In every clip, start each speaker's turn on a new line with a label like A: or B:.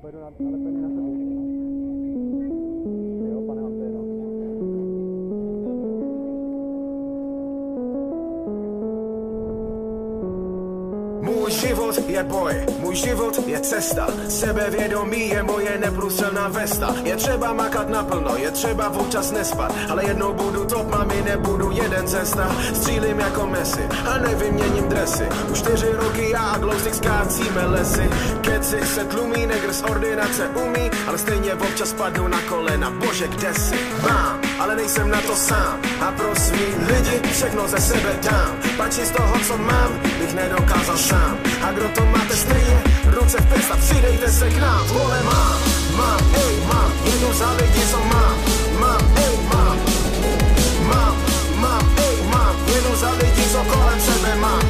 A: pojedu nalepený na sebe. Jo, pane Anténo.
B: Můj život je boj, můj život je cesta. Sebevědomí je moje neprůstřelná vesta. Je třeba makat naplno, je třeba občas nespat. Ale jednou budu top, mami, nebudu jeden cesta. Střílím jako Messi a nevyměním dresy. Už 4 roky já a Glowstick skácíme lesy. Keci se tlumí, negr z ordinace umí, ale stejně občas padnu na kolena. Bože, kde jsi? Mám, ale nejsem na to sám. A pro svý lidi všechno ze sebe dám. Pači z toho, co mám, bych nedokázal sám. A kdo to máte stejně, ruce v pěst a přidejte se k nám. Vole, mám, jednu za lidi, co mám, jednu za lidi, co kolem sebe mám,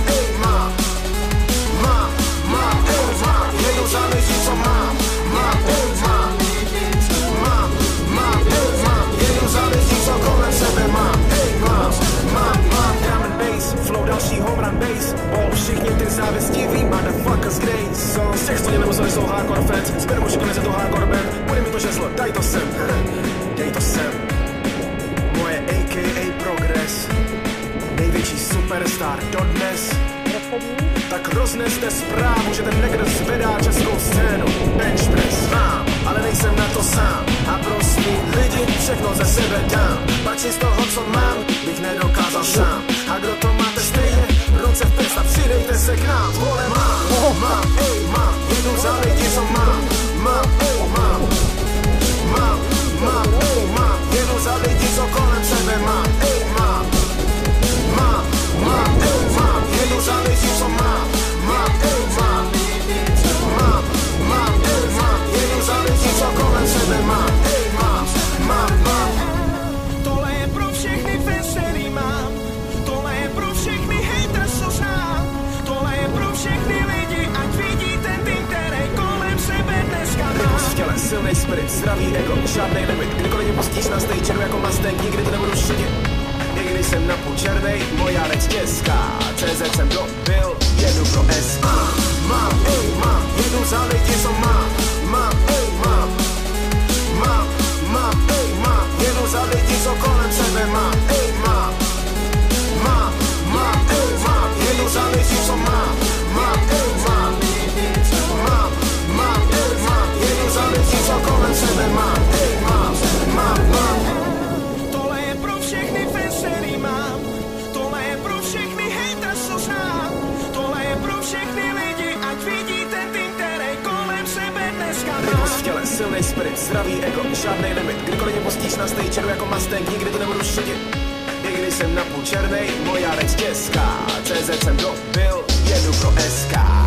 B: jednu za lidi, co mám, jednu za lidi, co kolem sebe mám, drum and bass, flow další home run bass, všichni ty závěstiví motherfuckers grace. Z těch, co mě nemuseli, jsou hardcore fans. Zberu už konec, je to hardcore band. Bude mi to žezlo, daj to sem, dej to sem. Moje a.k.a. Progress, největší superstar dodnes. Tak rozneste zprávu, že ten negr zvedá českou scénu. Bench press mám, ale nejsem na to sám. A pro svý lidi všechno ze sebe dám. Pači z toho, co mám, bych nedokázal sám. A kdo to máte stejně, ruce v pěst a přidejte se k nám. Vole, mám, jednu za lidi, co mám, jednu za lidi, co kolem sebe mám, jednu za lidi, co mám, jednu za lidi, co kolem sebe mám,
C: Tohle je pro všechny fans, který mám. Tohle je pro všechny haters, co znám. Tohle je pro všechny lidi, ať vidí ten tým, který kolem sebe dneska mám.
B: V těle silnej spirit, zdravý ego, žádnej limit. Kdykoliv mě pustíš na stage, černou jako Mustang, nikdy to nebudu šudit. I když jsem napůl černej, moja reč česká. CZ jsem dobil, jedu pro S. Mám, jedu za lidi, co mám, jedu za lidi, co kolem sebe mám, jedu za lidi, co mám, jedu za lidi, co kolem sebe mám,
C: Tohle je pro všechny fans, který mám. Tohle je pro všechny haters, co znám. Tohle je pro všechny lidi, ať vidí ten tým, který kolem sebe dneska mám.
B: v těle silnej spirit, zdravý ego, žádnej limit. Kdykoliv mě pustíš na stage, černou jako Mustang, nikdy to nebudu šudit. I když jsem napůl černej, moja reč česká. CZ jsem dobil, jedu pro SK.